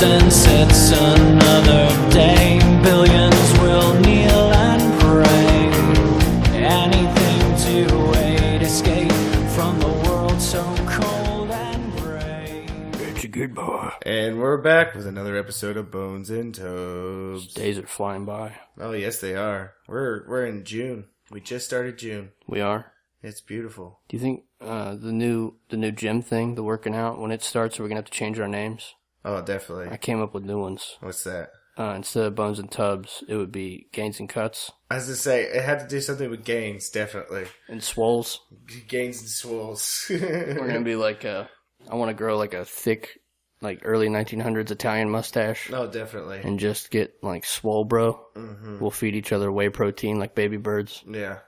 And sets another day. Billions will kneel and pray. Anything to aid escape from the world so cold and gray. It's a good boy. And we're back with another episode of Bones and Tubes. Days are flying by. Oh yes, they are. We're in June. We just started June. We are. It's beautiful. Do you think the new gym thing, the working out, when it starts, we're gonna have to change our names? Oh, definitely. I came up with new ones. What's that? Instead of Bones and Tubs, it would be Gains and Cuts. I was to say, it had to do something with gains, definitely. And Swoles. Gains and swolls. We're going to be like I want to grow like a thick, like early 1900s Italian mustache. Oh, definitely. And just get like swole, bro. Mm-hmm. We'll feed each other whey protein like baby birds. Yeah.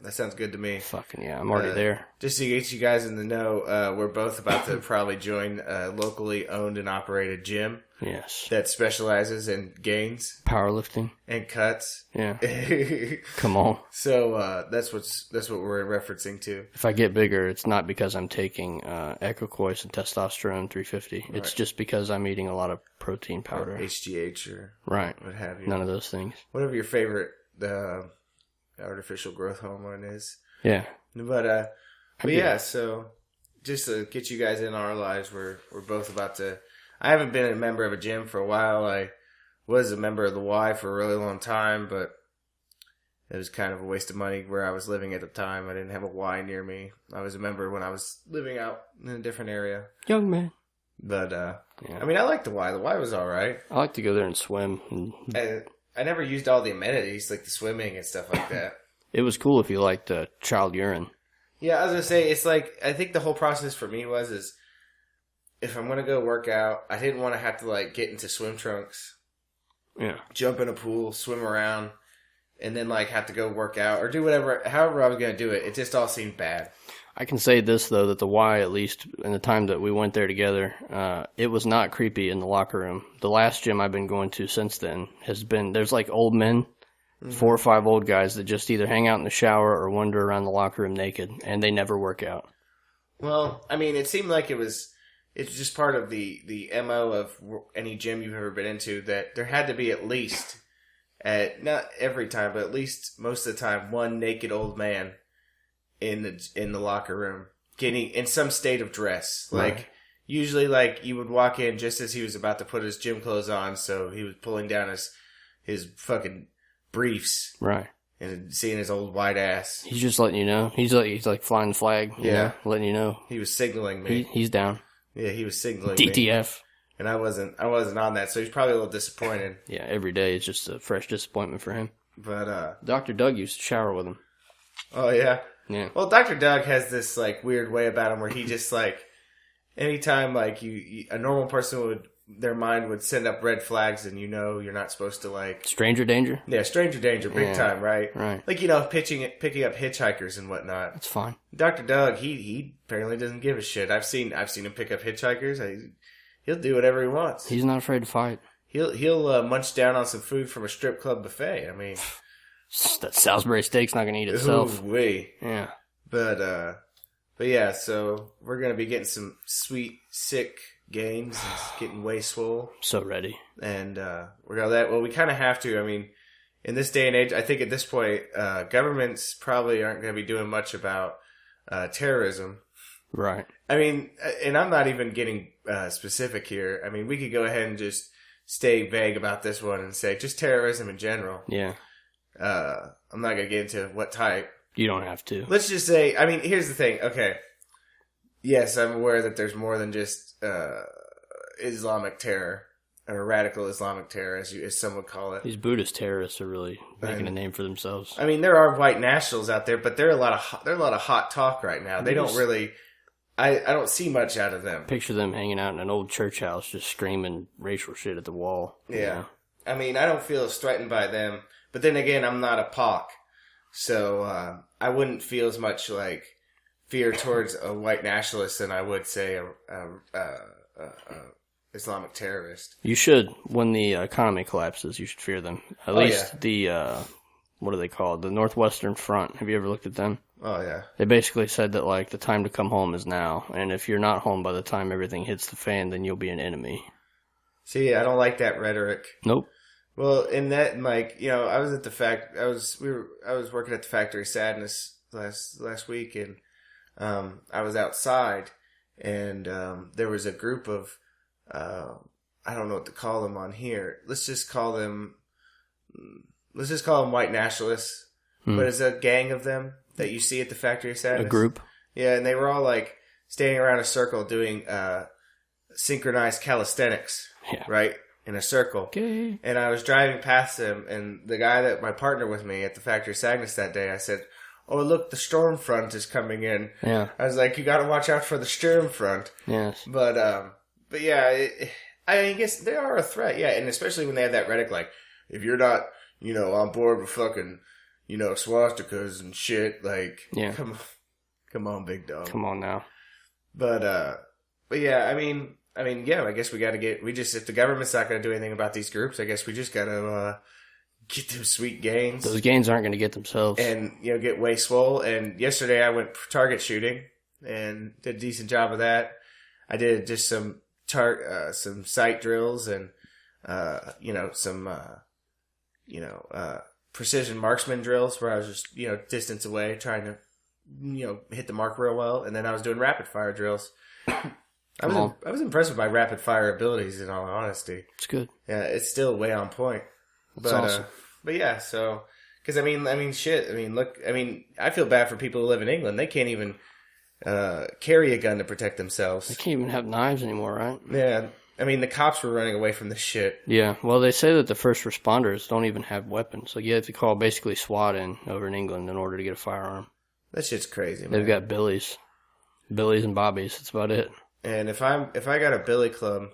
That sounds good to me. Fucking yeah, I'm already there. Just to get you guys in the know, we're both about to probably join a locally owned and operated gym. Yes. That specializes in gains, powerlifting, and cuts. Yeah. Come on. So that's what we're referencing to. If I get bigger, it's not because I'm taking Equicois and testosterone 350. Right. It's just because I'm eating a lot of protein powder, or HGH, or right, what have you. None of those things. Whatever your favorite artificial growth hormone is. Yeah. But yeah, so just to get you guys in our lives, we're both about to. I haven't been a member of a gym for a while. I was a member of the Y for a really long time, but it was kind of a waste of money where I was living at the time. I didn't have a Y near me. I was a member when I was living out in a different area. Young man. But, yeah. I mean, I liked the Y. The Y was all right. I like to go there and swim. I never used all the amenities, like the swimming and stuff like that. It was cool if you liked child urine. Yeah, I was going to say, it's like, I think the whole process for me is if I'm going to go work out, I didn't want to have to, like, get into swim trunks. Yeah. Jump in a pool, swim around, and then, like, have to go work out or do however I was going to do it. It just all seemed bad. I can say this, though, that the Y, at least in the time that we went there together, it was not creepy in the locker room. The last gym I've been going to since then there's like old men, 4 or 5 old guys that just either hang out in the shower or wander around the locker room naked, and they never work out. Well, I mean, it seemed like it's just part of the MO of any gym you've ever been into that there had to be at least, not every time, but at least most of the time, one naked old man in the locker room getting in some state of dress. Right. Like, usually, like, you would walk in just as he was about to put his gym clothes on, so he was pulling down his fucking briefs. Right. And seeing his old white ass. He's just letting you know. He's like flying the flag. You know, letting you know. He was signaling me. He's down. Yeah, he was signaling DTF. Me. And I wasn't on that, so he's probably a little disappointed. Yeah, every day it's just a fresh disappointment for him. But Dr. Doug used to shower with him. Oh yeah. Yeah. Well, Dr. Doug has this like weird way about him where he just like anytime like a normal person their mind would send up red flags and you're not supposed to like stranger danger. Yeah, stranger danger, big time, right? Right. Like picking up hitchhikers and whatnot. That's fine. Dr. Doug, he apparently doesn't give a shit. I've seen him pick up hitchhikers. He'll do whatever he wants. He's not afraid to fight. He'll munch down on some food from a strip club buffet. I mean, that Salisbury steak's not gonna eat itself. Ooh-wee. Yeah. But yeah, so we're gonna be getting some sweet, sick gains, and getting way swole. So ready. And we're gonna well, we kind of have to. I mean, in this day and age, I think at this point, governments probably aren't gonna be doing much about terrorism. Right. I mean, and I'm not even getting specific here. I mean, we could go ahead and just stay vague about this one and say just terrorism in general. Yeah. I'm not going to get into what type. You don't have to. Let's just say, I mean, here's the thing. Okay. Yes, I'm aware that there's more than just Islamic terror, or radical Islamic terror, as some would call it. These Buddhist terrorists are really making a name for themselves. I mean, there are white nationals out there, but there are a lot of hot talk right now. They don't really. I don't see much out of them. Picture them hanging out in an old church house, just screaming racial shit at the wall. Yeah. I mean, I don't feel as threatened by them. But then again, I'm not a POC, so I wouldn't feel as much like fear towards a white nationalist than I would say a Islamic terrorist. You should. When the economy collapses, you should fear them. At least the, what are they called? The Northwestern Front. Have you ever looked at them? Oh, yeah. They basically said that, like, the time to come home is now. And if you're not home by the time everything hits the fan, then you'll be an enemy. See, I don't like that rhetoric. Nope. Well, in that, like, you know, I was working at the Factory of Sadness last week, and I was outside, and there was a group of I don't know what to call them on here. Let's just call them white nationalists. But it's a gang of them that you see at the Factory of Sadness. A group. Yeah, and they were all like standing around a circle doing synchronized calisthenics, right? In a circle. Okay. And I was driving past them, and the guy that my partner with me at the Factory of Sadness that day, I said, "Oh, look, the storm front is coming in." Yeah. I was like, "You got to watch out for the storm front." Yes. But yeah, I guess they are a threat. Yeah, and especially when they have that rhetoric, like, if you're not, you know, on board with fucking, you know, swastikas and shit, like, come on, big dog. Come on now. But yeah, I mean, yeah, I guess if the government's not going to do anything about these groups, I guess we just got to get them sweet gains. Those gains aren't going to get themselves. And, you know, get way swole. And yesterday I went target shooting and did a decent job of that. I did just some sight drills and, you know, some, precision marksman drills where I was just, you know, distance away trying to, you know, hit the mark real well. And then I was doing rapid fire drills. I was impressed with my rapid fire abilities, in all honesty. It's good. Yeah, it's still way on point. That's awesome. But yeah, so, because I mean, shit. I mean, look. I mean, I feel bad for people who live in England. They can't even carry a gun to protect themselves. They can't even have knives anymore, right? Yeah. I mean, the cops were running away from this shit. Yeah. Well, they say that the first responders don't even have weapons. Like, you have to call basically SWAT in over in England in order to get a firearm. That shit's crazy, man. They've got billies and bobbies. That's about it. And if I got a billy club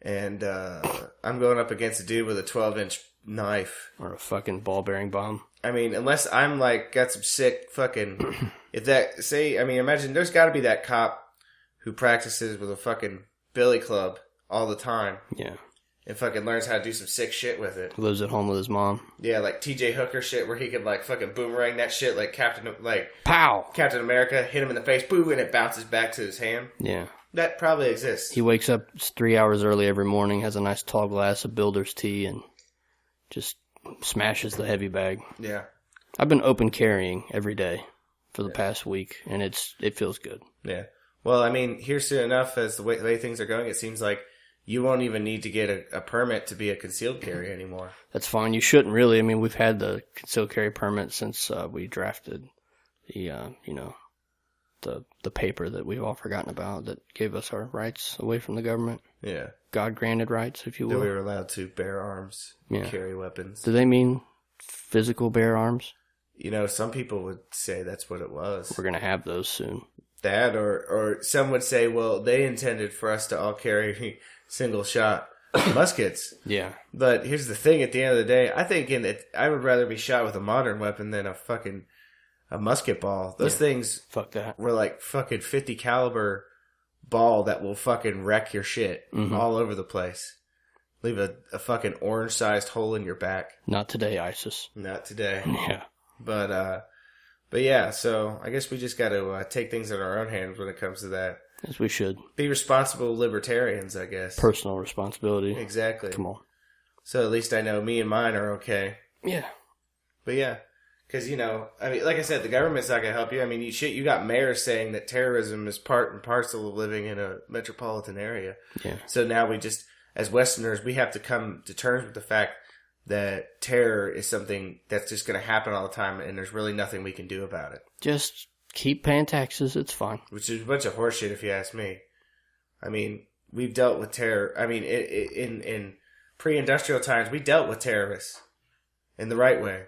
and I'm going up against a dude with a 12-inch knife or a fucking ball bearing bomb. I mean, unless I'm like got some sick fucking imagine there's got to be that cop who practices with a fucking billy club all the time. Yeah. And fucking learns how to do some sick shit with it. Lives at home with his mom. Yeah, like TJ Hooker shit where he could like fucking boomerang that shit like Captain America, hit him in the face, boo, and it bounces back to his hand. Yeah. That probably exists. He wakes up 3 hours early every morning, has a nice tall glass of Builder's tea, and just smashes the heavy bag. Yeah. I've been open carrying every day for the past week, and it feels good. Yeah. Well, I mean, here soon enough, as the way things are going, it seems like you won't even need to get a permit to be a concealed carry anymore. That's fine. You shouldn't really. I mean, we've had the concealed carry permit since we drafted the the paper that we've all forgotten about that gave us our rights away from the government. Yeah. God-granted rights, if you will. That we were allowed to bear arms, carry weapons. Do they mean physical bear arms? You know, some people would say that's what it was. We're going to have those soon. That, or some would say, well, they intended for us to all carry single-shot muskets. Yeah. But here's the thing, at the end of the day, I think I would rather be shot with a modern weapon than a musket ball. Those things fuck that. Were like fucking 50 caliber ball that will fucking wreck your shit all over the place. Leave a fucking orange-sized hole in your back. Not today, ISIS. Not today. Yeah. But yeah, so I guess we just got to take things in our own hands when it comes to that. As we should. Be responsible libertarians, I guess. Personal responsibility. Exactly. Come on. So at least I know me and mine are okay. Yeah. But yeah, because, you know, I mean, like I said, the government's not going to help you. I mean, you got mayors saying that terrorism is part and parcel of living in a metropolitan area. Yeah. So now we just, as Westerners, we have to come to terms with the fact that terror is something that's just going to happen all the time, and there's really nothing we can do about it. Just keep paying taxes. It's fine. Which is a bunch of horseshit, if you ask me. I mean, we've dealt with terror. I mean, in pre-industrial times, we dealt with terrorists in the right way.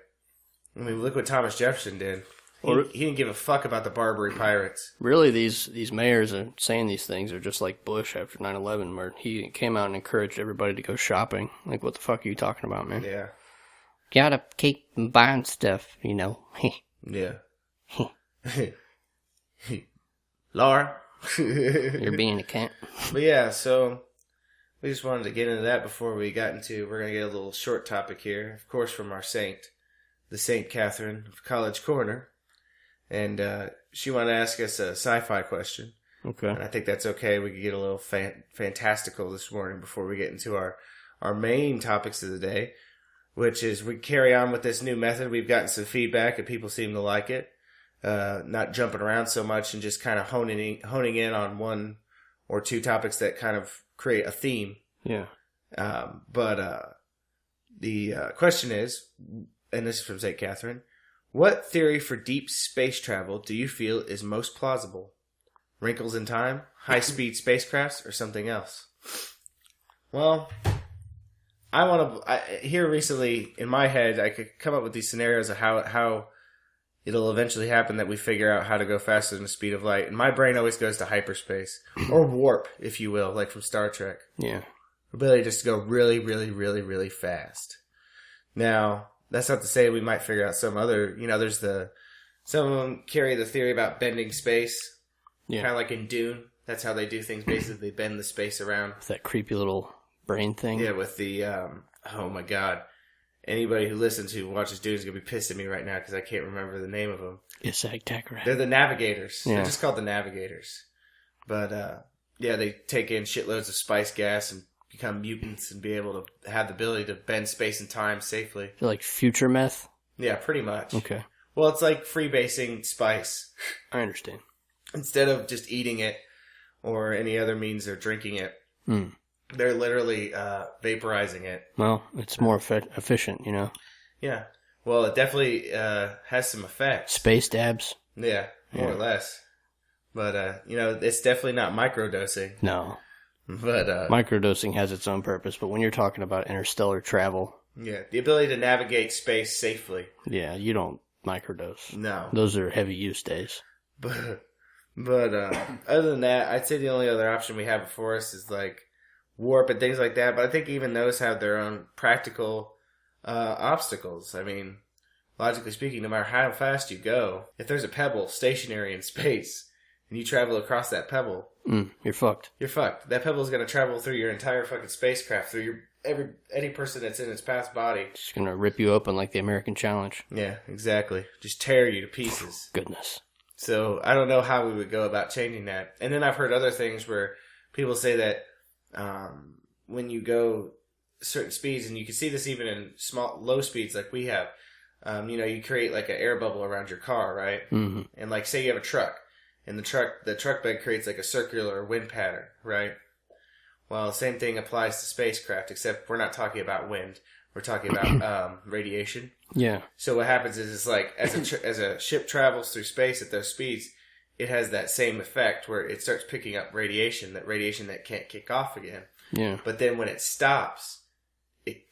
I mean, look what Thomas Jefferson did. He didn't give a fuck about the Barbary pirates. Really, these mayors are saying these things are just like Bush after 9/11, where he came out and encouraged everybody to go shopping. Like, what the fuck are you talking about, man? Yeah. Gotta keep buying stuff, you know. Yeah. Laura. You're being a cunt. But yeah, so we just wanted to get into that before we got into, we're going to get a little short topic here, of course, from our saint, the Saint Kathryn of College Corner. And she wanted to ask us a sci-fi question. Okay. And I think that's okay. We could get a little fantastical this morning before we get into our main topics of the day, which is we carry on with this new method. We've gotten some feedback and people seem to like it. Not jumping around so much and just kind of honing in on one or two topics that kind of create a theme. Yeah. But the question is, and this is from St. Kathryn, what theory for deep space travel do you feel is most plausible? Wrinkles in time, high-speed spacecrafts, or something else? Well, here recently, in my head, I could come up with these scenarios of how it'll eventually happen that we figure out how to go faster than the speed of light. And my brain always goes to hyperspace, or warp, if you will, like from Star Trek. Yeah. Ability just to go really, really, really, really fast. Now, that's not to say we might figure out some other, there's some of them carry the theory about bending space. Yeah. Kind of like in Dune. That's how they do things. Basically, they bend the space around. With that creepy little brain thing. Yeah, with the, oh my god. Anybody who listens who watches Dune is going to be pissed at me right now because I can't remember the name of them. They're the Navigators. Yeah. They're just called the Navigators. But, yeah, they take in shitloads of spice gas and become mutants and be able to have the ability to bend space and time safely. They're like future meth? Yeah, pretty much. Okay. Well, it's like freebasing spice. I understand. Instead of just eating it or any other means of drinking it, they're literally vaporizing it. Well, it's more efficient, Yeah. Well, it definitely has some effects. Space dabs? Yeah, more or less. But, it's definitely not microdosing. No. But microdosing has its own purpose, but when you're talking about interstellar travel... Yeah, the ability to navigate space safely. Yeah, you don't microdose. No. Those are heavy use days. But other than that, I'd say the only other option we have before us is like warp and things like that. But I think even those have their own practical obstacles. I mean, logically speaking, no matter how fast you go, if there's a pebble stationary in space and you travel across that pebble, you're fucked. You're fucked. That pebble is going to travel through your entire fucking spacecraft, through any person that's in its past body. It's going to rip you open like the American Challenge. Yeah, exactly. Just tear you to pieces. Goodness. So I don't know how we would go about changing that. And then I've heard other things where people say that when you go certain speeds, and you can see this even in low speeds like we have, you create like an air bubble around your car, right? Mm-hmm. And like say you have a truck, and the truck bed creates like a circular wind pattern, right? Well, the same thing applies to spacecraft, except we're not talking about wind. We're talking about radiation. Yeah. So what happens is it's like as a ship travels through space at those speeds, it has that same effect where it starts picking up radiation that can't kick off again. Yeah. But then when it stops, it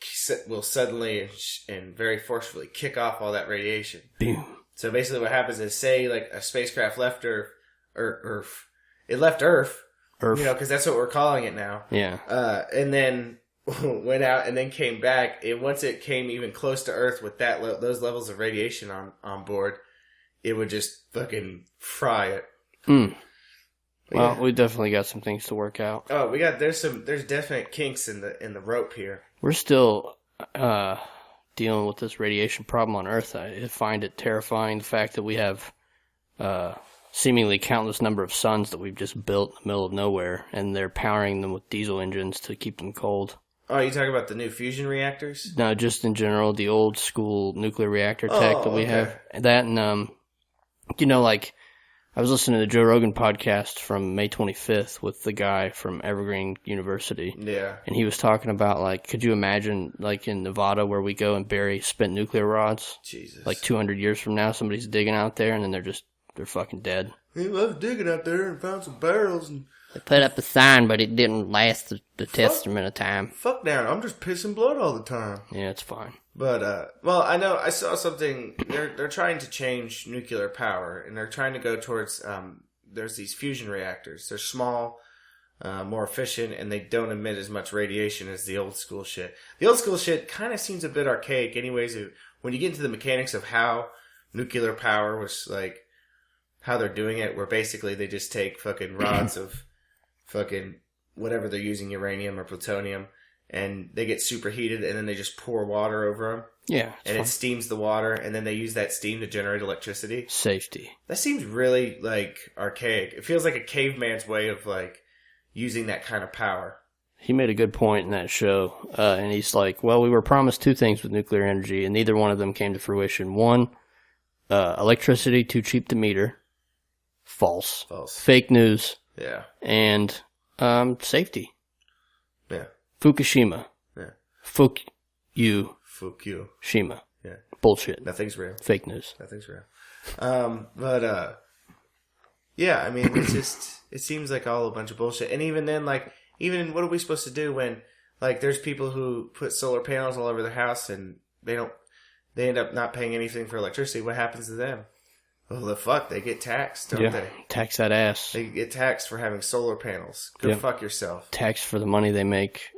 will suddenly and very forcefully kick off all that radiation. Boom. So basically what happens is, say like a spacecraft left Earth. It left Earth. Because that's what we're calling it now. Yeah. And then went out and then came back. And once it came even close to Earth with those levels of radiation on board, it would just fucking fry it. Well, yeah. We definitely got some things to work out. Oh, there's definite kinks in the rope here. We're still dealing with this radiation problem on Earth. I find it terrifying, the fact that we have seemingly countless number of suns that we've just built in the middle of nowhere, and they're powering them with diesel engines to keep them cold. Oh, you talking about the new fusion reactors? No, just in general, the old school nuclear reactor tech that we have. That and, I was listening to the Joe Rogan podcast from May 25th with the guy from Evergreen University. Yeah. And he was talking about, could you imagine, in Nevada where we go and bury spent nuclear rods? Jesus. 200 years from now, somebody's digging out there and then they're fucking dead. He was digging out there and found some barrels and... They put up a sign, but it didn't last the testament of time. Fuck down. I'm just pissing blood all the time. Yeah, it's fine. But, I know I saw something. They're trying to change nuclear power, and they're trying to go towards, there's these fusion reactors. They're small, more efficient, and they don't emit as much radiation as the old school shit. The old school shit kind of seems a bit archaic anyways. When you get into the mechanics of how nuclear power was, like, how they're doing it, where basically they just take fucking rods of fucking whatever they're using, uranium or plutonium, and they get superheated, and then they just pour water over them. Yeah. And it steams the water, and then they use that steam to generate electricity. Safety. That seems really, like, archaic. It feels like a caveman's way of, like, using that kind of power. He made a good point in that show, and he's like, well, we were promised two things with nuclear energy, and neither one of them came to fruition. One, electricity too cheap to meter. False. Fake news. Yeah. And safety. Yeah. Fukushima. Yeah. Fuck you. Fukushima. Yeah. Bullshit. Nothing's real. Fake news. Nothing's real. Yeah, I mean, it's just, it seems like all a bunch of bullshit. And even then, like, even what are we supposed to do when, like, there's people who put solar panels all over their house and they end up not paying anything for electricity. What happens to them? Well, the fuck, they get taxed, don't they? Tax that ass. They get taxed for having solar panels. Go fuck yourself. Tax for the money they make.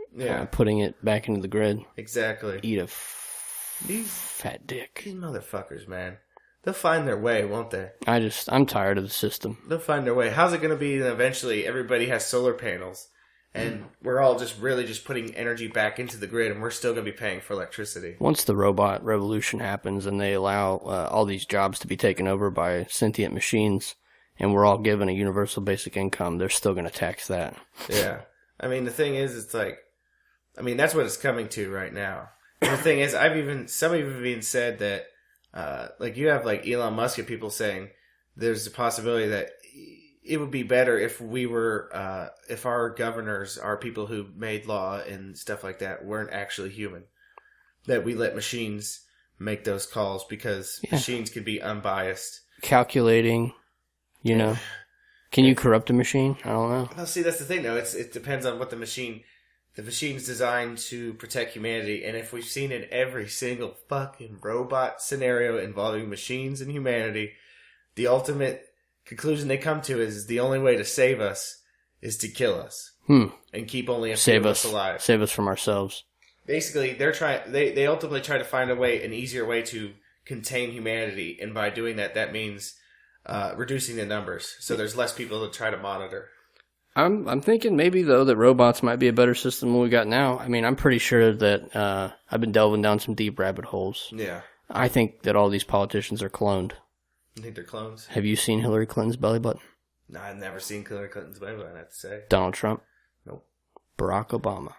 Putting it back into the grid. Exactly. Eat a fat dick. These motherfuckers, man. They'll find their way, won't they? I'm tired of the system. They'll find their way. How's it going to be that eventually everybody has solar panels and we're all just really just putting energy back into the grid and we're still going to be paying for electricity? Once the robot revolution happens and they allow all these jobs to be taken over by sentient machines and we're all given a universal basic income, they're still going to tax that. Yeah. I mean, the thing is, it's like, I mean, that's what it's coming to right now. And the thing is, some have even said that, like, you have, like, Elon Musk and people saying there's a possibility that it would be better if we were, if our governors, our people who made law and stuff like that, weren't actually human. That we let machines make those calls because machines can be unbiased. Calculating, you know. Can you corrupt a machine? I don't know. Well, see, that's the thing, though. It depends on what the machine's designed to protect humanity, and if we've seen in every single fucking robot scenario involving machines and humanity, the ultimate conclusion they come to is the only way to save us is to kill us. And keep only a few of us alive. Save us from ourselves. Basically, they ultimately try to find an easier way to contain humanity, and by doing that, that means reducing the numbers, so there's less people to try to monitor. I'm thinking maybe, though, that robots might be a better system than we got now. I mean, I'm pretty sure that I've been delving down some deep rabbit holes. Yeah. I think that all these politicians are cloned. You think they're clones? Have you seen Hillary Clinton's belly button? No, I've never seen Hillary Clinton's belly button, I have to say. Donald Trump? Nope. Barack Obama?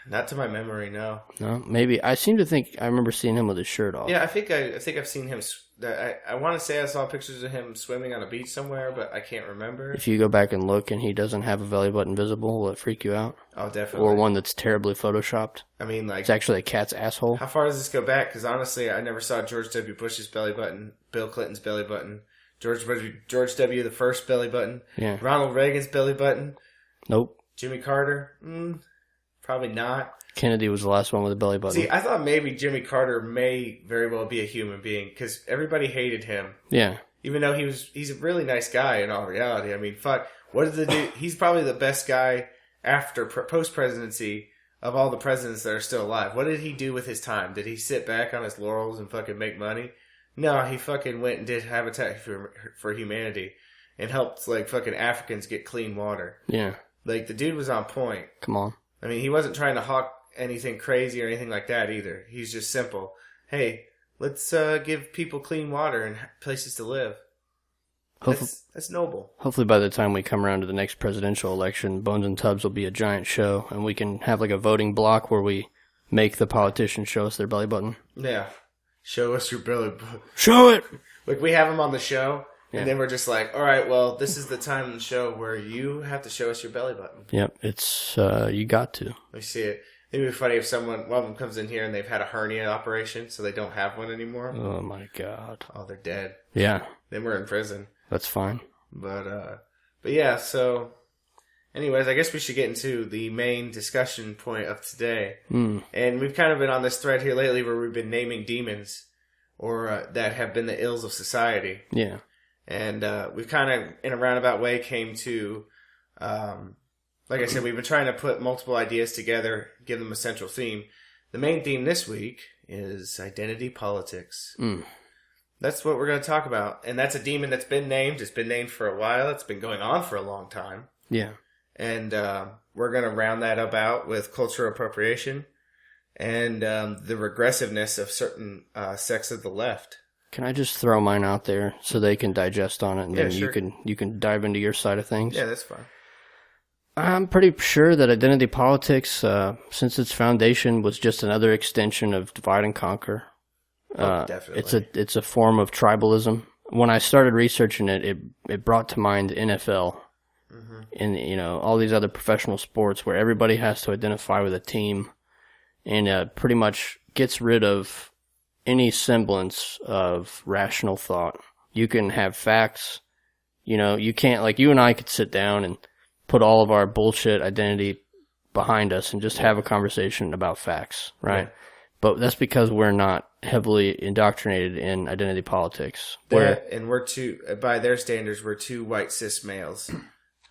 Not to my memory, no. No? Maybe. I seem to think I remember seeing him with his shirt off. Yeah, I think I've seen him. I want to say I saw pictures of him swimming on a beach somewhere, but I can't remember. If you go back and look and he doesn't have a belly button visible, will it freak you out? Oh, definitely. Or one that's terribly photoshopped? I mean, like... It's actually a cat's asshole. How far does this go back? Because honestly, I never saw George W. Bush's belly button, Bill Clinton's belly button, George W. the first belly button, Ronald Reagan's belly button. Nope. Jimmy Carter? Probably not. Kennedy was the last one with a belly button. See, I thought maybe Jimmy Carter may very well be a human being because everybody hated him. Yeah. Even though he's a really nice guy in all reality. I mean, fuck. What did the dude? He's probably the best guy after post-presidency of all the presidents that are still alive. What did he do with his time? Did he sit back on his laurels and fucking make money? No, he fucking went and did Habitat for Humanity and helped, like, fucking Africans get clean water. Yeah. Like, the dude was on point. Come on. I mean, he wasn't trying to hawk anything crazy or anything like that either. He's just simple. Hey, let's give people clean water and places to live. That's noble. Hopefully by the time we come around to the next presidential election, Bones and Tubbs will be a giant show, and we can have like a voting block where we make the politicians show us their belly button. Yeah. Show us your belly button. Show it! Like, we have them on the show, and then we're just like, all right, well, this is the time in the show where you have to show us your belly button. Yep, it's, you got to. We see it. It would be funny if one of them comes in here and they've had a hernia operation, so they don't have one anymore. Oh, my God. Oh, they're dead. Yeah. Then we're in prison. That's fine. But yeah, so anyways, I guess we should get into the main discussion point of today. And we've kind of been on this thread here lately where we've been naming demons or that have been the ills of society. Yeah. And we've kind of, in a roundabout way, came to Like I said, we've been trying to put multiple ideas together, give them a central theme. The main theme this week is identity politics. That's what we're going to talk about. And that's a demon that's been named. It's been named for a while. It's been going on for a long time. Yeah. And we're going to round that up out with cultural appropriation and the regressiveness of certain sects of the left. Can I just throw mine out there so they can digest on it, and then sure. you can dive into your side of things? Yeah, that's fine. I'm pretty sure that identity politics, since its foundation, was just another extension of divide and conquer. Definitely. It's a form of tribalism. When I started researching it, it brought to mind the NFL and all these other professional sports where everybody has to identify with a team, and pretty much gets rid of any semblance of rational thought. You can have facts. You can't, like, you and I could sit down and put all of our bullshit identity behind us and just have a conversation about facts, right? Yeah. But that's because we're not heavily indoctrinated in identity politics. And we're two, by their standards, we're two white cis males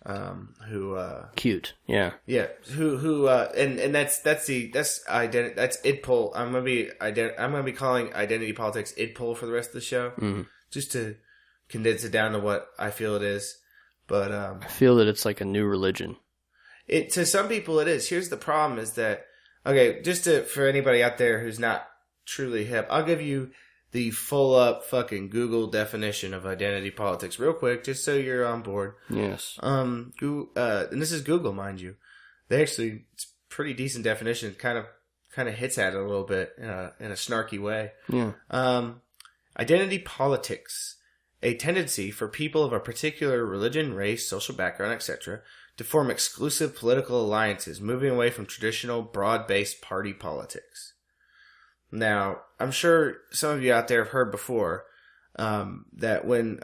who cute, yeah, and that's identity. That's idpol. I'm gonna be calling identity politics idpol for the rest of the show, just to condense it down to what I feel it is. But I feel that it's like a new religion. To some people it is. Here's the problem: is that for anybody out there who's not truly hip, I'll give you the full up fucking Google definition of identity politics real quick, just so you're on board. Yes. And this is Google, mind you. It's a pretty decent definition. It kind of hits at it a little bit in a snarky way. Yeah. Identity politics. A tendency for people of a particular religion, race, social background, etc., to form exclusive political alliances, moving away from traditional broad-based party politics. Now, I'm sure some of you out there have heard before that when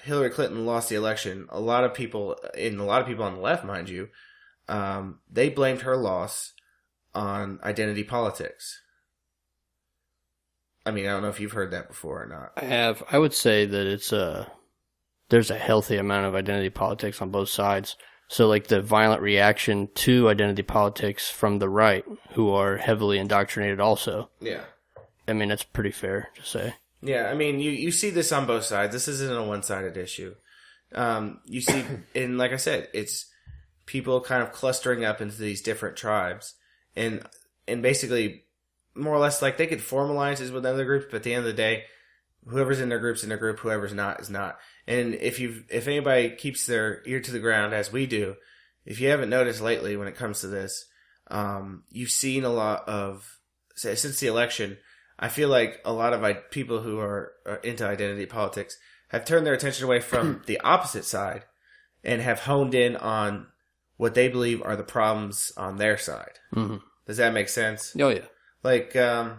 Hillary Clinton lost the election, a lot of people on the left, mind you, they blamed her loss on identity politics. I mean, I don't know if you've heard that before or not. I have. I would say that there's a healthy amount of identity politics on both sides. So, like, the violent reaction to identity politics from the right, who are heavily indoctrinated also. Yeah. I mean, that's pretty fair to say. Yeah, I mean, you see this on both sides. This isn't a one-sided issue. You see, and like I said, it's people kind of clustering up into these different tribes. And basically, more or less, like, they could form alliances with other groups, but at the end of the day, whoever's in their group's in their group, whoever's not is not. And if anybody keeps their ear to the ground, as we do, if you haven't noticed lately when it comes to this, you've seen a lot of, since the election, I feel like a lot of people who are into identity politics have turned their attention away from the opposite side and have honed in on what they believe are the problems on their side. Mm-hmm. Does that make sense? Oh, yeah. Like, I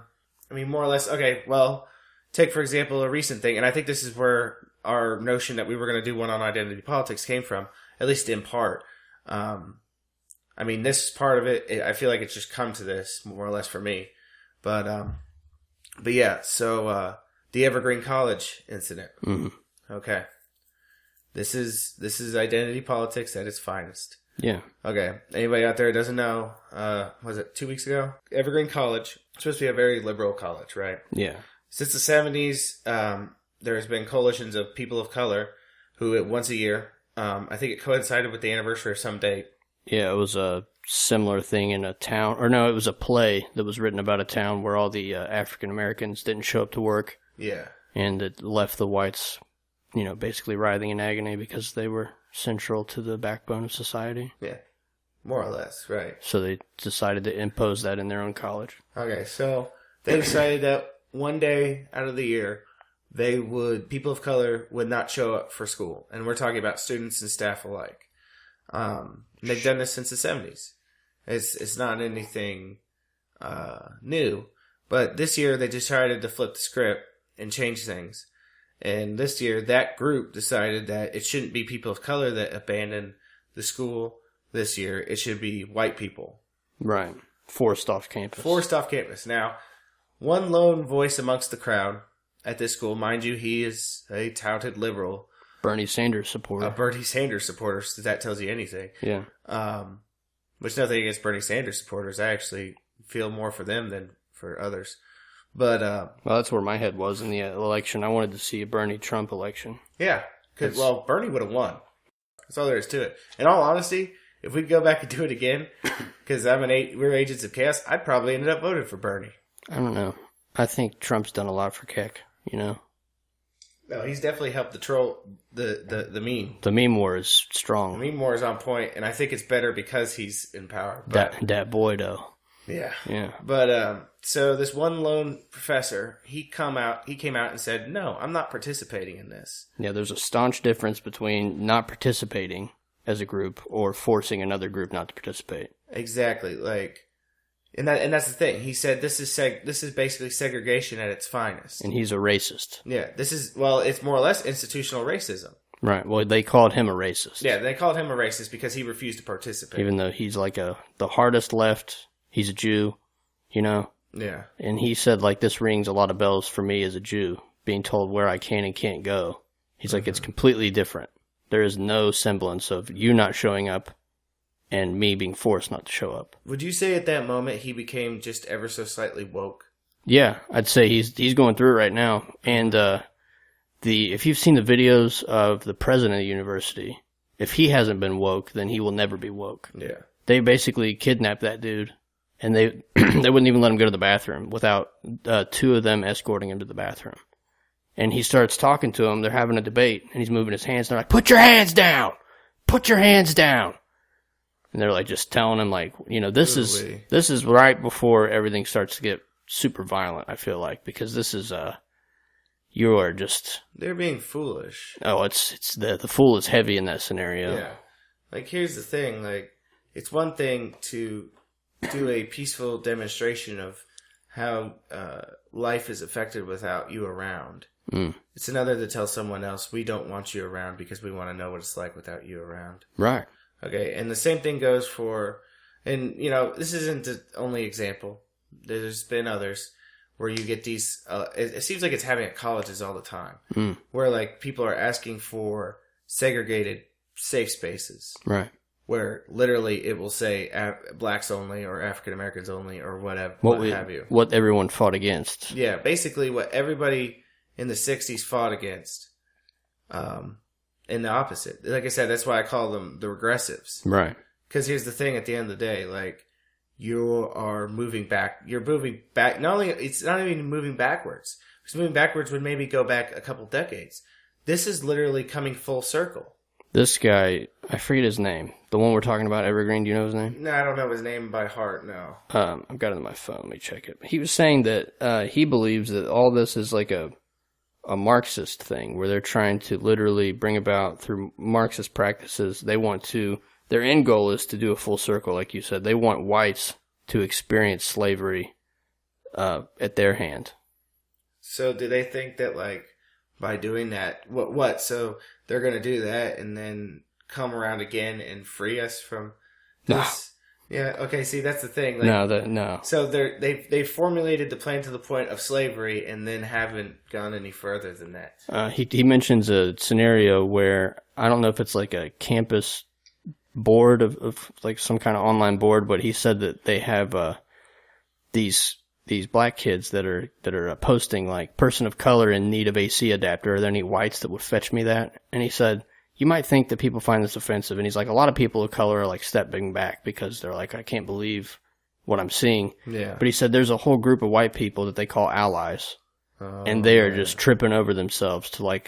mean, more or less, okay, well, take, for example, a recent thing, and I think this is where our notion that we were going to do one on identity politics came from, at least in part. I mean, this part of it, I feel like it's just come to this, more or less, for me. But yeah, so the Evergreen College incident. Mm-hmm. Okay. This is identity politics at its finest. Yeah. Okay. Anybody out there who doesn't know, was it 2 weeks ago? Evergreen College, supposed to be a very liberal college, right? Yeah. Since the 70s, there's been coalitions of people of color who, once a year, I think it coincided with the anniversary of some date. Yeah, it was a similar thing in a town, or no, it was a play that was written about a town where all the African Americans didn't show up to work. Yeah. And it left the whites, basically writhing in agony because they were central to the backbone of society. Yeah. More or less, right. So they decided to impose that in their own college. Okay, so they decided that one day out of the year, people of color would not show up for school. And we're talking about students and staff alike. They've done this since the 70s. It's not anything new. But this year they decided to flip the script and change things. And this year that group decided that it shouldn't be people of color that abandon the school this year. It should be white people. Right. Forced off campus. Now, one lone voice amongst the crowd at this school, mind you, he is a touted liberal, Bernie Sanders supporter. A Bernie Sanders supporter, if that tells you anything. Yeah. Which nothing against Bernie Sanders supporters. I actually feel more for them than for others. But well, that's where my head was in the election. I wanted to see a Bernie Trump election. Yeah, because Bernie would have won. That's all there is to it. In all honesty, if we go back and do it again, because we're agents of chaos, I'd probably ended up voting for Bernie. I don't know. I think Trump's done a lot for Keck. No, he's definitely helped the meme. The meme war is strong. The meme war is on point, and I think it's better because he's in power. But, that boy, though. Yeah. Yeah. But so this one lone professor, he came out and said, "No, I'm not participating in this." Yeah, there's a staunch difference between not participating as a group or forcing another group not to participate. Exactly. And that's the thing. He said this is basically segregation at its finest. And he's a racist. Yeah, it's more or less institutional racism. Right. Well, they called him a racist. Yeah, they called him a racist because he refused to participate. Even though he's like the hardest left, he's a Jew, Yeah. And he said, this rings a lot of bells for me as a Jew, being told where I can and can't go. He's like, it's completely different. There is no semblance of you not showing up and me being forced not to show up. Would you say at that moment he became just ever so slightly woke? Yeah, I'd say he's going through it right now. And if you've seen the videos of the president of the university, if he hasn't been woke, then he will never be woke. Yeah. They basically kidnapped that dude, and they wouldn't even let him go to the bathroom without two of them escorting him to the bathroom. And he starts talking to him. They're having a debate, and he's moving his hands. They're like, "Put your hands down! Put your hands down!" And they're just telling him this is right before everything starts to get super violent. I feel like, because this is you are just, they're being foolish. Oh, it's the fool is heavy in that scenario. Yeah. Here's the thing. It's one thing to do a peaceful demonstration of how life is affected without you around. Mm. It's another to tell someone else, we don't want you around because we want to know what it's like without you around. Right. Okay, and the same thing goes for, and this isn't the only example. There's been others where you get these, it seems like it's happening at colleges all the time, where people are asking for segregated safe spaces. Right. Where literally it will say blacks only or African Americans only or whatever, what have you. What everyone fought against. Yeah, basically what everybody in the 60s fought against. And the opposite. Like I said, that's why I call them the regressives. Right. Because here's the thing: at the end of the day, you are moving back. You're moving back. It's not even moving backwards. Because moving backwards would maybe go back a couple decades. This is literally coming full circle. This guy, I forget his name. The one we're talking about, Evergreen. Do you know his name? No, I don't know his name by heart. No. I've got it on my phone. Let me check it. He was saying that he believes that all this is a Marxist thing, where they're trying to literally bring about, through Marxist practices, their end goal is to do a full circle, like you said. They want whites to experience slavery at their hand. So do they think that, by doing that, what? So they're going to do that and then come around again and free us from this? Yeah, okay, see, that's the thing. No. So they formulated the plan to the point of slavery and then haven't gone any further than that. He mentions a scenario where, I don't know if it's a campus board of some kind of online board, but he said that they have these black kids that are posting person of color in need of AC adapter. Are there any whites that would fetch me that? And he said, you might think that people find this offensive, and he's like, a lot of people of color are stepping back because they're like, I can't believe what I'm seeing. Yeah. But he said there's a whole group of white people that they call allies, and they are just tripping over themselves to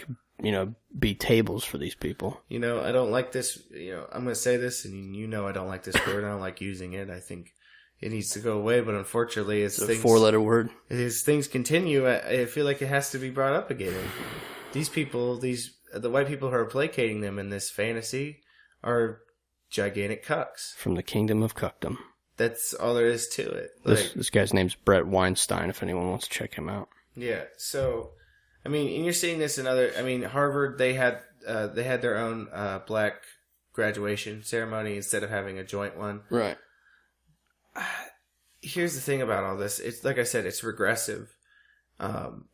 be tables for these people. I don't like this. I'm going to say this, and I don't like this word. I don't like using it. I think it needs to go away, but unfortunately, it's a four-letter word. As things continue, I feel like it has to be brought up again. These people, the white people who are placating them in this fantasy are gigantic cucks. From the kingdom of cuckdom. That's all there is to it. This guy's name's Brett Weinstein, if anyone wants to check him out. Yeah, so, and you're seeing this in Harvard, they had their own black graduation ceremony instead of having a joint one. Right. Here's the thing about all this. It's like I said, it's regressive.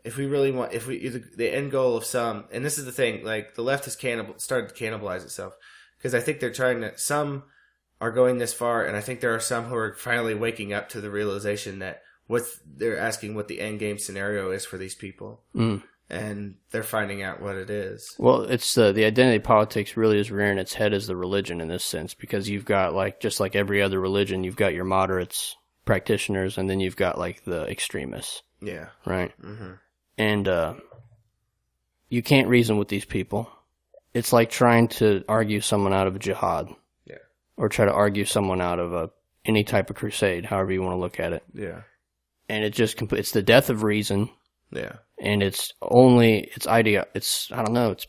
if the end goal of some, and this is the thing, like the left has started to cannibalize itself, because I think some are going this far, and I think there are some who are finally waking up to the realization that they're asking what the end game scenario is for these people, and they're finding out what it is. Well, it's the identity politics really is rearing its head as the religion in this sense, because you've got just like every other religion, you've got your moderates, practitioners, and then you've got like the extremists. Yeah. Right. Mm-hmm. And you can't reason with these people. It's like trying to argue someone out of a jihad. Yeah. Or try to argue someone out of any type of crusade, however you want to look at it. Yeah. And it's the death of reason. Yeah. And it's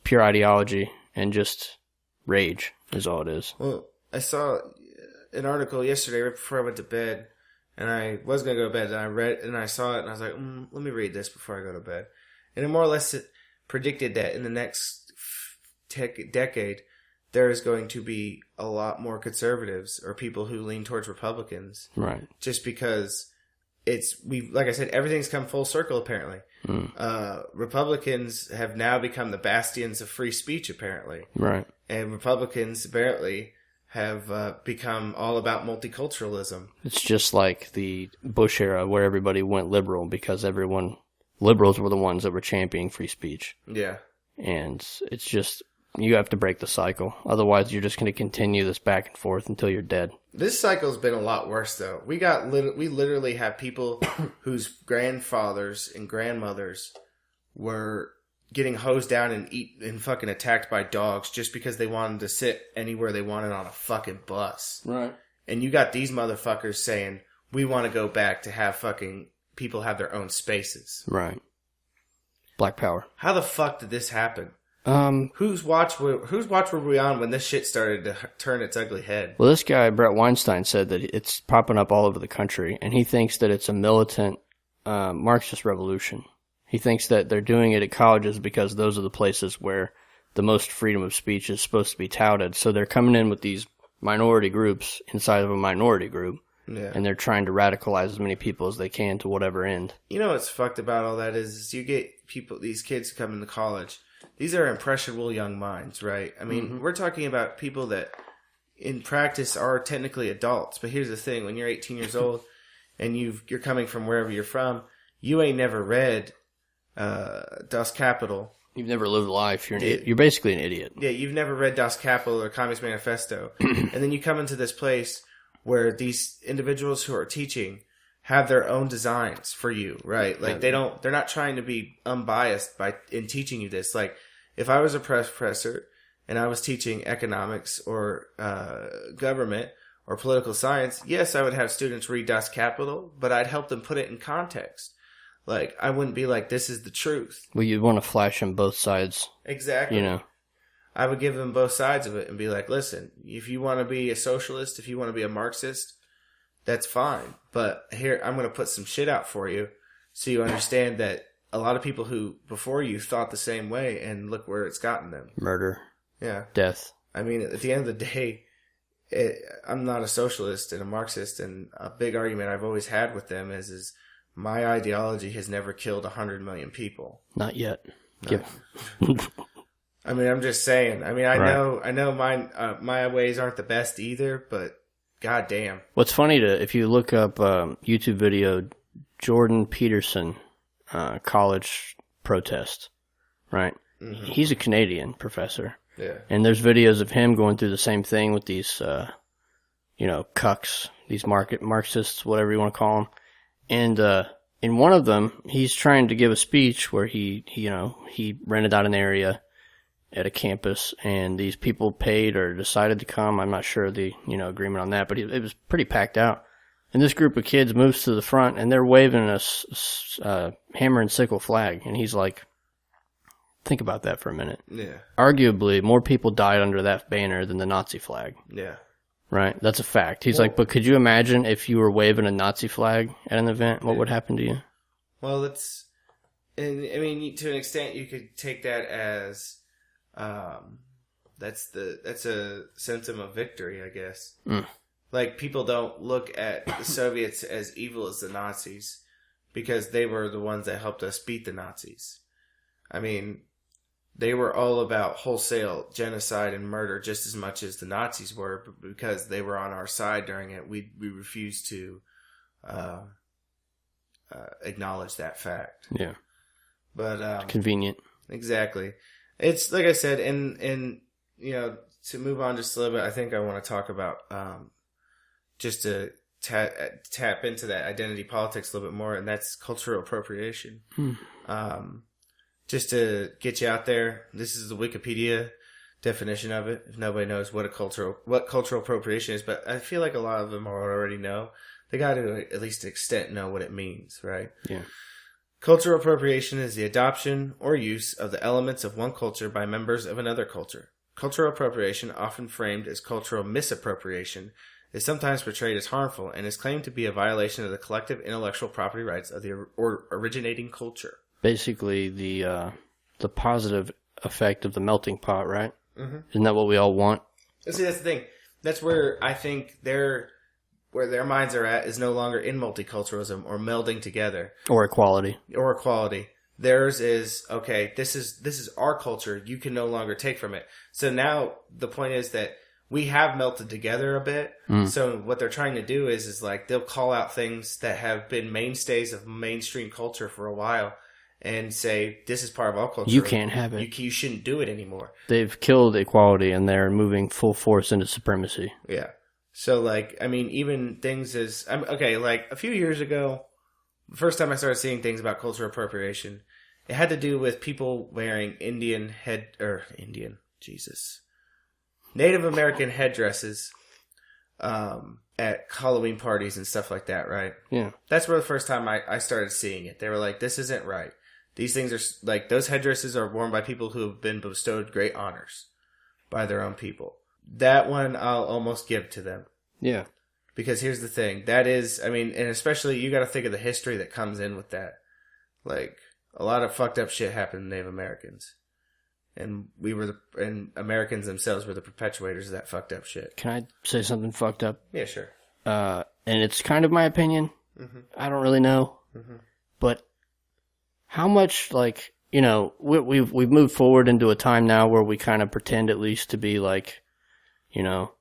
pure ideology and just rage is all it is. Well, I saw an article yesterday right before I went to bed, and I was going to go to bed, and I read and I saw it, and I was like, let me read this before I go to bed. And it more or less predicted that in the next decade, there is going to be a lot more conservatives or people who lean towards Republicans. Right. Just because like I said, everything's come full circle, apparently. Republicans have now become the bastions of free speech, apparently. Right. And Republicans, apparently, have become all about multiculturalism. It's just like the Bush era where everybody went liberal because liberals were the ones that were championing free speech. Yeah. And it's just, you have to break the cycle. Otherwise, you're just going to continue this back and forth until you're dead. This cycle's been a lot worse, though. We literally have people whose grandfathers and grandmothers were getting hosed down and fucking attacked by dogs just because they wanted to sit anywhere they wanted on a fucking bus. Right. And you got these motherfuckers saying, we want to go back to have fucking people have their own spaces. Right. Black power. How the fuck did this happen? Whose watch were we on when this shit started to turn its ugly head? Well, this guy, Brett Weinstein, said that it's popping up all over the country, and he thinks that it's a militant Marxist revolution. He thinks that they're doing it at colleges because those are the places where the most freedom of speech is supposed to be touted. So they're coming in with these minority groups inside of a minority group, and they're trying to radicalize as many people as they can to whatever end. You know what's fucked about all that is you get these kids who come into college. These are impressionable young minds, right? I mean, we're talking about people that in practice are technically adults. But here's the thing. When you're 18 years old and you're coming from wherever you're from, you ain't never read Das Kapital. You've never lived life. You're basically an idiot. Yeah, you've never read Das Kapital or Communist Manifesto. And then you come into this place where these individuals who are teaching have their own designs for you, right? Like they're not trying to be unbiased in teaching you this. Like if I was a professor and I was teaching economics or government or political science, yes, I would have students read Das Kapital, but I'd help them put it in context. Like I wouldn't be like, this is the truth. Well, you'd want to flash them both sides. Exactly. You know. I would give them both sides of it and be like, listen, if you want to be a socialist, if you want to be a Marxist, that's fine. But here, I'm going to put some shit out for you so you understand that a lot of people who before you thought the same way, and look where it's gotten them. Murder. Yeah. Death. I mean, at the end of the day, I'm not a socialist and a Marxist, and a big argument I've always had with them is my ideology has never killed 100 million people. Not yet. I mean, I'm just saying. I mean, I know my ways aren't the best either, but goddamn. What's funny if you look up YouTube video, Jordan Peterson, college protest, right? Mm-hmm. He's a Canadian professor. Yeah. And there's videos of him going through the same thing with these, cucks, these Marxists, whatever you want to call them. And in one of them, he's trying to give a speech where he rented out an area at a campus, and these people paid or decided to come. I'm not sure the agreement on that, but it was pretty packed out. And this group of kids moves to the front, and they're waving a hammer and sickle flag. And he's like, think about that for a minute. Yeah. Arguably, more people died under that banner than the Nazi flag. Yeah. Right? That's a fact. He's like, but could you imagine if you were waving a Nazi flag at an event? What would happen to you? Well, to an extent, you could take that as, that's a symptom of victory, I guess. Like, people don't look at the Soviets as evil as the Nazis. because they were the ones that helped us beat the Nazis. I mean, they were all about wholesale genocide and murder just as much as the Nazis were, but because they were on our side during it, we refused to acknowledge that fact. Yeah. But convenient. Exactly. It's like I said, and you know, to move on just a little bit, I think I want to talk about just to tap into that identity politics a little bit more, and that's cultural appropriation. Just to get you out there, this is the Wikipedia definition of it. If nobody knows what cultural appropriation is, but I feel like a lot of them already know. They got to, at least to an extent, know what it means, right? Yeah. Cultural appropriation is the adoption or use of the elements of one culture by members of another culture. Cultural appropriation, often framed as cultural misappropriation, is sometimes portrayed as harmful and is claimed to be a violation of the collective intellectual property rights of the originating culture. Basically, the positive effect of the melting pot, right? Mm-hmm. Isn't that what we all want? See, that's the thing. That's where I think where their minds are at is no longer in multiculturalism or melding together. Or equality. Theirs is, okay, this is our culture. You can no longer take from it. So now the point is that we have melted together a bit. So what they're trying to do is like they'll call out things that have been mainstays of mainstream culture for a while and say, this is part of our culture. You can't have it. You shouldn't do it anymore. They've killed equality and they're moving full force into supremacy. Yeah. So, like, I mean, even things as... okay, like, a few years ago, the first time I started seeing things about cultural appropriation, it had to do with people wearing Native American headdresses at Halloween parties and stuff like that, right? Yeah. That's where the first time I started seeing it. They were like, this isn't right. These things are, like, those headdresses are worn by people who have been bestowed great honors by their own people. That one I'll almost give to them. Yeah. Because here's the thing. That is, I mean, and especially you got to think of the history that comes in with that. Like, a lot of fucked up shit happened to Native Americans. And and Americans themselves were the perpetuators of that fucked up shit. Can I say something fucked up? Yeah, sure. And it's kind of my opinion. Mm-hmm. I don't really know. Mm-hmm. But how much, like, you know, we've moved forward into a time now where we kind of pretend at least to be like, you know,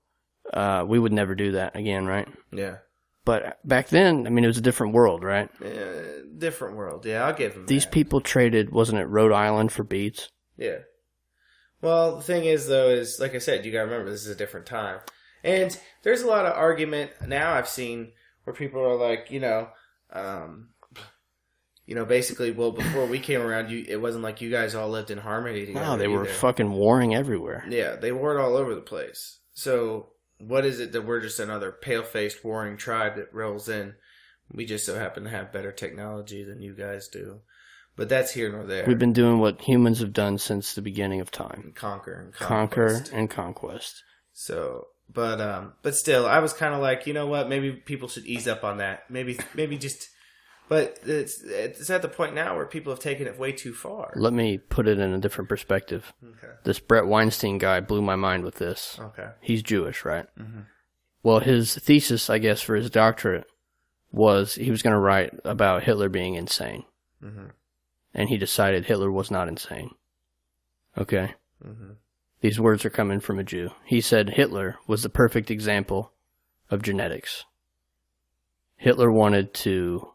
we would never do that again, right? Yeah. But back then, I mean, it was a different world, right? Different world. Yeah, I'll give them These people traded, wasn't it Rhode Island for beads? Yeah. Well, the thing is, though, is, like I said, you got to remember, this is a different time. And there's a lot of argument now I've seen where people are like, basically, well, before we came around, it wasn't like you guys all lived in harmony together. No, they were fucking warring everywhere. Yeah, they warred all over the place. So, what is it that we're just another pale-faced warring tribe that rolls in? We just so happen to have better technology than you guys do. But that's here nor there. We've been doing what humans have done since the beginning of time. Conquer and conquest. So, but still, I was kind of like, you know what? Maybe people should ease up on that. Maybe just... But it's at the point now where people have taken it way too far. Let me put it in a different perspective. Okay. This Brett Weinstein guy blew my mind with this. Okay. He's Jewish, right? Mm-hmm. Well, his thesis, I guess, for his doctorate was he was going to write about Hitler being insane. Mm-hmm. And he decided Hitler was not insane. Okay? Mm-hmm. These words are coming from a Jew. He said Hitler was the perfect example of genetics. Hitler wanted to...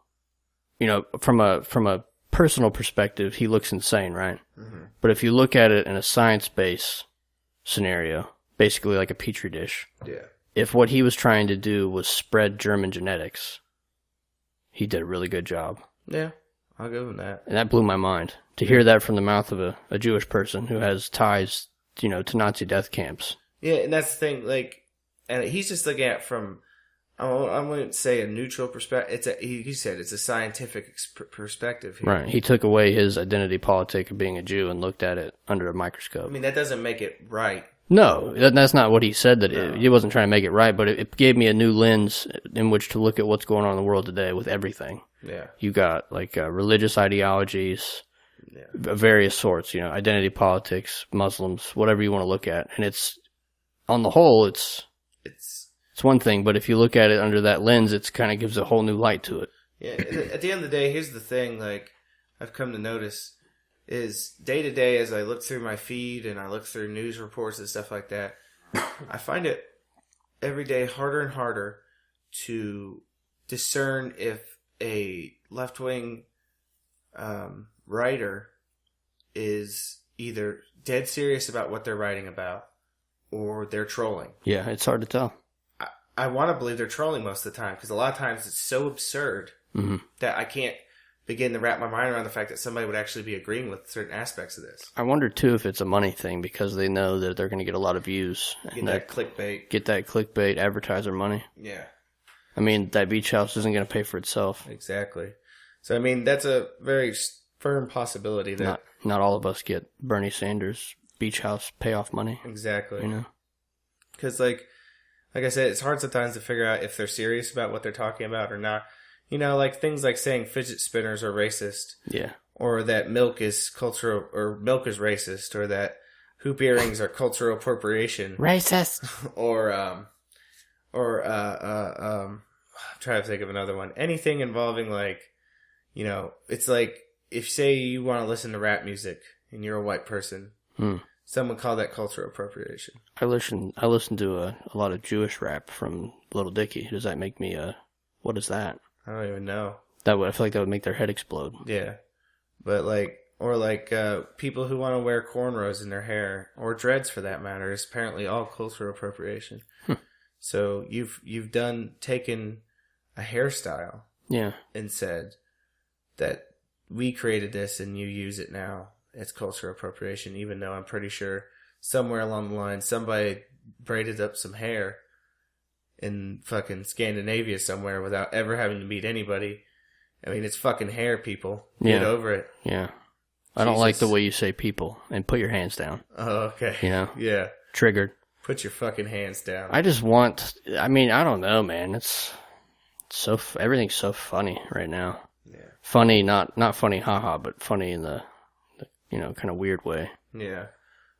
You know, from a personal perspective, he looks insane, right? Mm-hmm. But if you look at it in a science-based scenario, basically like a petri dish, yeah. If what he was trying to do was spread German genetics, he did a really good job. Yeah, I'll give him that. And that blew my mind. To hear that from the mouth of a Jewish person who has ties, to Nazi death camps. Yeah, and that's the thing, like, and he's just looking at from... I wouldn't say a neutral perspective. He said it's a scientific perspective here. Right. He took away his identity politic of being a Jew and looked at it under a microscope. I mean, that doesn't make it right. No, that's not what he said. He wasn't trying to make it right, but it gave me a new lens in which to look at what's going on in the world today with everything. Yeah. You got, like, religious ideologies of various sorts, identity politics, Muslims, whatever you want to look at. And it's, on the whole, it's one thing, but if you look at it under that lens, it kind of gives a whole new light to it. Yeah, at the end of the day, here's the thing, like, I've come to notice, is day to day as I look through my feed and I look through news reports and stuff like that, I find it every day harder and harder to discern if a left-wing writer is either dead serious about what they're writing about or they're trolling. Yeah, it's hard to tell. I want to believe they're trolling most of the time because a lot of times it's so absurd that I can't begin to wrap my mind around the fact that somebody would actually be agreeing with certain aspects of this. I wonder, too, if it's a money thing because they know that they're going to get a lot of views. Get that clickbait. Get that clickbait advertiser money. Yeah. I mean, that beach house isn't going to pay for itself. Exactly. So, I mean, that's a very firm possibility that... Not all of us get Bernie Sanders beach house payoff money. Exactly. You know? Because, like I said, it's hard sometimes to figure out if they're serious about what they're talking about or not. You know, like things like saying fidget spinners are racist. Yeah. Or that milk is cultural, or milk is racist, or that hoop earrings are cultural appropriation. Racist. I'm trying to think of another one. Anything involving, like, you know, it's like, if say you want to listen to rap music and you're a white person, some would call that cultural appropriation. I listen to a lot of Jewish rap from Little Dicky. Does that make me what is that? I don't even know. I feel like that would make their head explode. Yeah. But people who want to wear cornrows in their hair, or dreads for that matter, is apparently all cultural appropriation. So you've taken a hairstyle, and said that we created this and you use it now. It's cultural appropriation, even though I'm pretty sure somewhere along the line somebody braided up some hair in fucking Scandinavia somewhere without ever having to meet anybody. I mean, it's fucking hair, people. Get over it. Yeah. I don't like the way you say people, and put your hands down. Oh, okay. You know? Yeah. Triggered. Put your fucking hands down. I don't know, man. Everything's so funny right now. Yeah. Funny, not funny, haha, but funny in the kind of weird way. Yeah.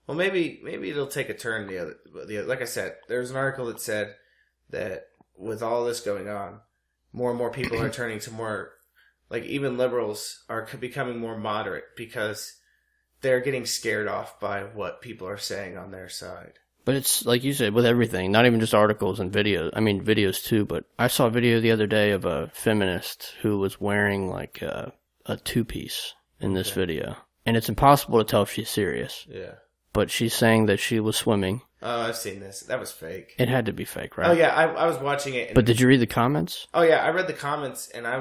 Well, maybe it'll take a turn the other. Like I said, there's an article that said that with all this going on, more and more people are turning to more, like even liberals are becoming more moderate because they're getting scared off by what people are saying on their side. But it's, like you said, with everything, not even just articles and videos. I mean, videos too, but I saw a video the other day of a feminist who was wearing like a two-piece in this video. And it's impossible to tell if she's serious. Yeah. But she's saying that she was swimming. Oh, I've seen this. That was fake. It had to be fake, right? Oh, yeah. I was watching it. But did you read the comments? Oh, yeah. I read the comments, and I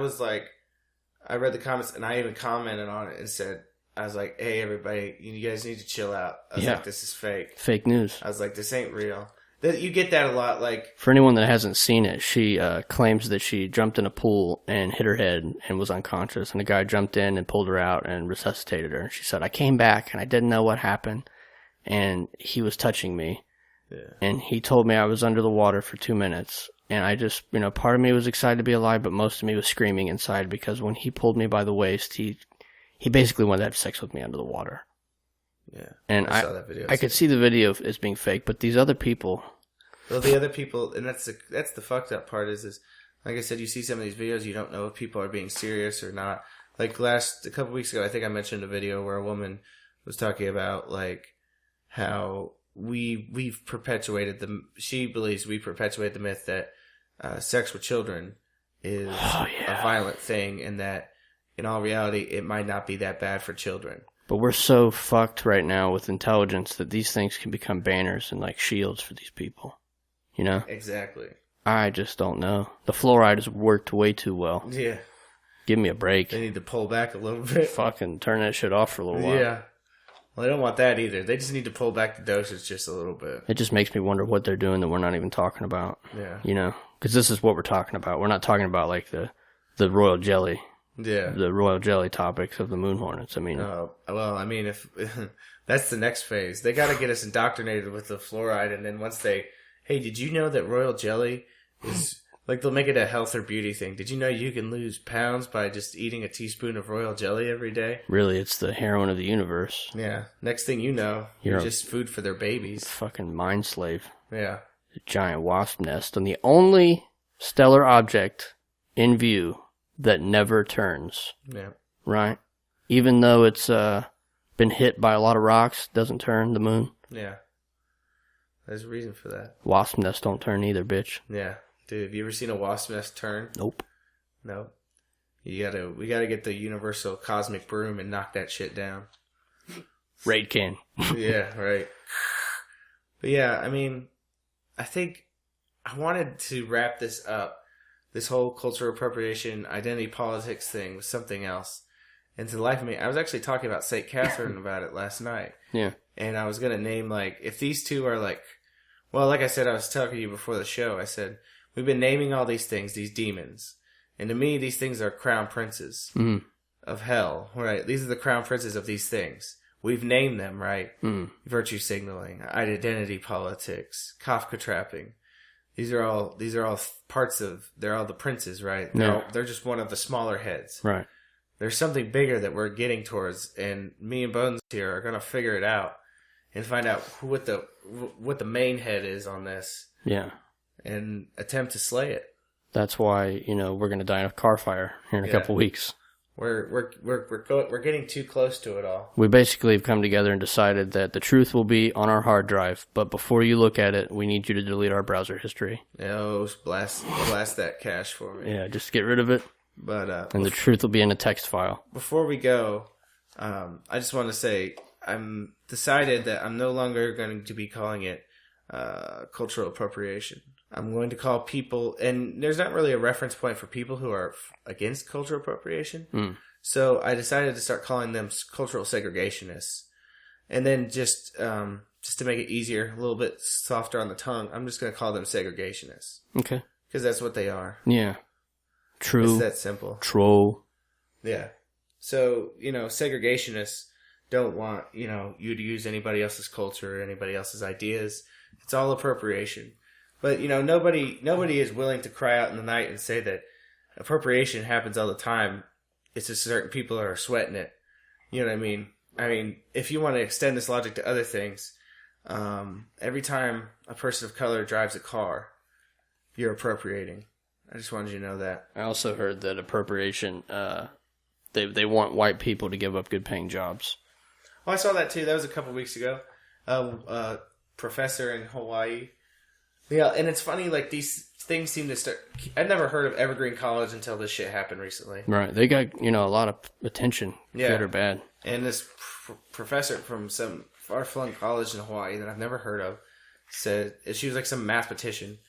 even commented on it and said, I was like, hey, everybody, you guys need to chill out. I was like, this is fake. Fake news. I was like, this ain't real. You get that a lot. Like, for anyone that hasn't seen it, she claims that she jumped in a pool and hit her head and was unconscious. And a guy jumped in and pulled her out and resuscitated her. She said, I came back and I didn't know what happened. And he was touching me. Yeah. And he told me I was under the water for 2 minutes. And I just, part of me was excited to be alive, but most of me was screaming inside because when he pulled me by the waist, he basically wanted to have sex with me under the water. Yeah. And I saw that video. I could see the video as being fake, but these other people. Well, the other people, and that's the fucked up part is like I said, you see some of these videos, you don't know if people are being serious or not. Like a couple weeks ago, I think I mentioned a video where a woman was talking about like how we've perpetuated she believes we perpetuate the myth that sex with children is a violent thing, and that in all reality it might not be that bad for children. But we're so fucked right now with intelligence that these things can become banners and like shields for these people. You know? Exactly. I just don't know. The fluoride has worked way too well. Yeah. Give me a break. They need to pull back a little bit. Fucking turn that shit off for a little while. Yeah. Well, they don't want that either. They just need to pull back the dosage just a little bit. It just makes me wonder what they're doing that we're not even talking about. Yeah. You know? Because this is what we're talking about. We're not talking about like the royal jelly. Yeah. The royal jelly topics of the moon hornets. I mean. If that's the next phase. They got to get us indoctrinated with the fluoride, and then once hey, did you know that royal jelly is like they'll make it a health or beauty thing? Did you know you can lose pounds by just eating a teaspoon of royal jelly every day? Really, it's the heroin of the universe. Yeah. Next thing you know, you're just food for their babies. Fucking mind slave. Yeah. A giant wasp nest, and the only stellar object in view that never turns. Yeah. Right? Even though it's been hit by a lot of rocks, doesn't turn, the moon. Yeah. There's a reason for that. Wasp nests don't turn either, bitch. Yeah. Dude, have you ever seen a wasp nest turn? Nope. No. We gotta get the universal cosmic broom and knock that shit down. Raid can. Yeah, right. But yeah, I mean, I think I wanted to wrap this up, this whole cultural appropriation, identity politics thing, with something else. And to the life of me, I was actually talking about St. Catherine about it last night. Yeah. And I was going to name, like, if these two are like, well, like I said, I was talking to you before the show, I said, we've been naming all these things, these demons. And to me, these things are crown princes of hell, right? These are the crown princes of these things. We've named them, right? Virtue signaling, identity politics, Kafka trapping. These are all parts of, they're all the princes, right? They're just one of the smaller heads. Right. There's something bigger that we're getting towards, and me and Bones here are going to figure it out and find out what the main head is on this. Yeah. And attempt to slay it. That's why, we're going to die in a car fire here in a couple weeks. We're getting too close to it all. We basically have come together and decided that the truth will be on our hard drive, but before you look at it, we need you to delete our browser history. Oh, blast that cache for me. Yeah, just get rid of it. But and the truth will be in a text file. Before we go, I just want to say I'm decided that I'm no longer going to be calling it cultural appropriation. I'm going to call people, and there's not really a reference point for people who are against cultural appropriation. So I decided to start calling them cultural segregationists. And then just to make it easier, a little bit softer on the tongue, I'm just going to call them segregationists. Okay. Because that's what they are. Yeah. True. It's that simple. True. Yeah. So, segregationists don't want, you to use anybody else's culture or anybody else's ideas. It's all appropriation. But, nobody is willing to cry out in the night and say that appropriation happens all the time. It's just certain people are sweating it. You know what I mean? I mean, if you want to extend this logic to other things, every time a person of color drives a car, you're appropriating. I just wanted you to know that. I also heard that appropriation, they want white people to give up good paying jobs. Oh, I saw that too. That was a couple weeks ago. Professor in Hawaii. Yeah, and it's funny, like, these things seem to start... I'd never heard of Evergreen College until this shit happened recently. Right. They got, a lot of attention, good or bad. And this professor from some far-flung college in Hawaii that I've never heard of said... She was like some mathematician.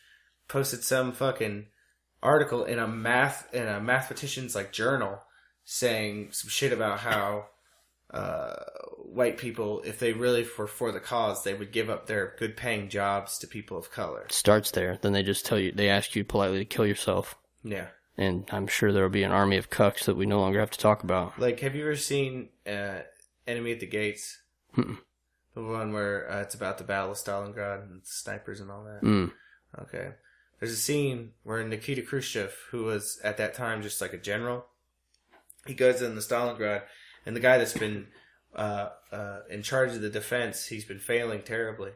Posted some fucking article in a mathematician's, like, journal saying some shit about how... white people, if they really were for the cause, they would give up their good-paying jobs to people of color. It starts there. Then they just they ask you politely to kill yourself. Yeah. And I'm sure there will be an army of cucks that we no longer have to talk about. Like, have you ever seen Enemy at the Gates? The one where it's about the Battle of Stalingrad and snipers and all that? Okay. There's a scene where Nikita Khrushchev, who was at that time just like a general, he goes in the Stalingrad, and the guy that's been in charge of the defense, he's been failing terribly.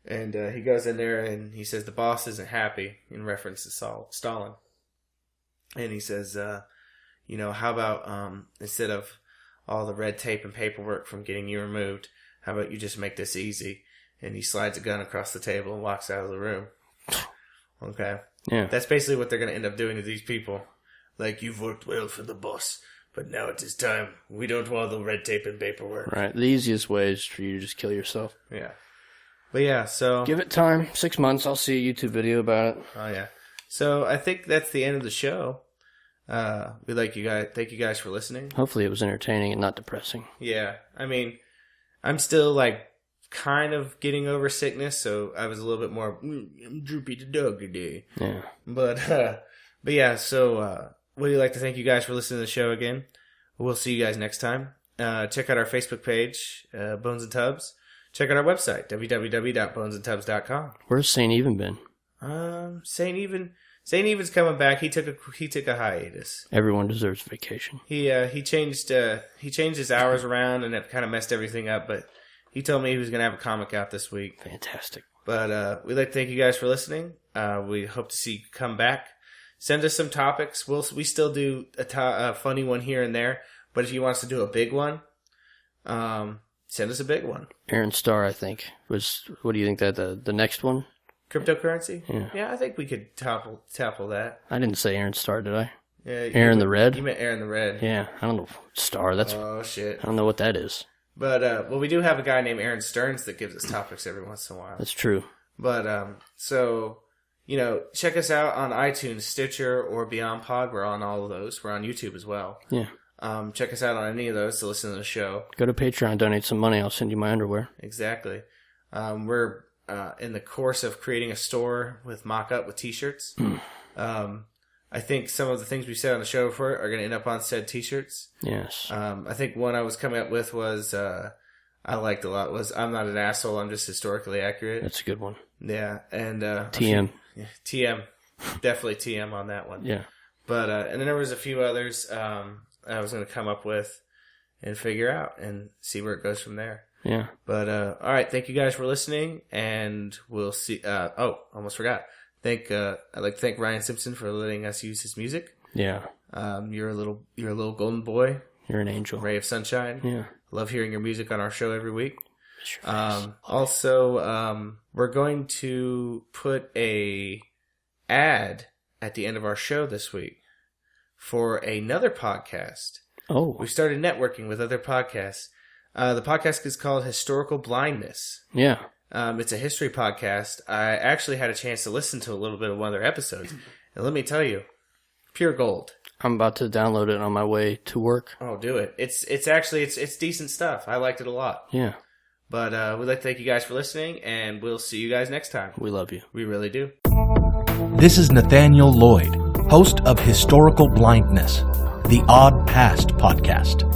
And he goes in there and he says the boss isn't happy, in reference to Stalin. And he says, how about instead of all the red tape and paperwork from getting you removed, how about you just make this easy? And he slides a gun across the table and walks out of the room. Okay? Yeah. That's basically what they're going to end up doing to these people. Like, you've worked well for the boss, but now it is time. We don't want the red tape and paperwork. Right. The easiest way is for you to just kill yourself. Yeah. But yeah, so... Give it time. 6 months, I'll see a YouTube video about it. Oh, yeah. So, I think that's the end of the show. We'd like you guys... Thank you guys for listening. Hopefully it was entertaining and not depressing. Yeah. I mean, I'm still, like, kind of getting over sickness, so I was a little bit more... I'm droopy the dog today. Yeah. But yeah, so... we'd like to thank you guys for listening to the show again. We'll see you guys next time. Check out our Facebook page, Bones and Tubs. Check out our website, www.bonesandtubs.com. Where's St. Even been? St. Even's coming back. He took a hiatus. Everyone deserves vacation. He changed his hours around, and it kind of messed everything up. But he told me he was going to have a comic out this week. Fantastic. But we'd like to thank you guys for listening. We hope to see you come back. Send us some topics. We still do a funny one here and there, but if you want us to do a big one, send us a big one. Aaron Starr, I think, was. What do you think that the next one? Cryptocurrency? Yeah, I think we could tackle that. I didn't say Aaron Starr, did I? Yeah, Aaron the Red? You meant Aaron the Red. Yeah, I don't know. Star, that's... Oh, shit. I don't know what that is. But, we do have a guy named Aaron Stearns that gives us topics every once in a while. That's true. But, check us out on iTunes, Stitcher, or Beyond Pod. We're on all of those. We're on YouTube as well. Yeah. Check us out on any of those to listen to the show. Go to Patreon, donate some money. I'll send you my underwear. Exactly. We're in the course of creating a store with mock-up with T-shirts. I think some of the things we said on the show before are going to end up on said T-shirts. Yes. I think one I was coming up with was I liked a lot was I'm not an asshole. I'm just historically accurate. That's a good one. Yeah, and TM. TM, definitely TM on that one. Yeah. But and then there was a few others I was going to come up with and figure out and see where it goes from there. Yeah. But all right, thank you guys for listening, and we'll see. Almost forgot. I'd like to thank Ryan Simpson for letting us use his music. Yeah. You're a little golden boy. You're an angel. Ray of sunshine. Yeah. Love hearing your music on our show every week. Sure. Also, we're going to put a ad at the end of our show this week for another podcast. Oh. We started networking with other podcasts. The podcast is called Historical Blindness. Yeah. It's a history podcast. I actually had a chance to listen to a little bit of one of their episodes. And let me tell you, pure gold. I'm about to download it on my way to work. Oh, do it. It's actually decent stuff. I liked it a lot. Yeah. But we'd like to thank you guys for listening, and we'll see you guys next time. We love you. We really do. This is Nathaniel Lloyd, host of Historical Blindness, the Odd Past podcast.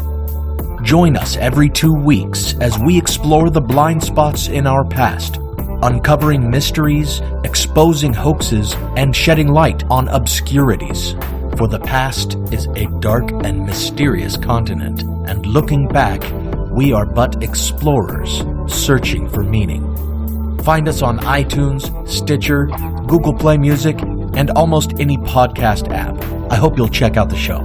Join us every 2 weeks as we explore the blind spots in our past, uncovering mysteries, exposing hoaxes, and shedding light on obscurities. For the past is a dark and mysterious continent, and looking back, we are but explorers searching for meaning. Find us on iTunes, Stitcher, Google Play Music, and almost any podcast app. I hope you'll check out the show.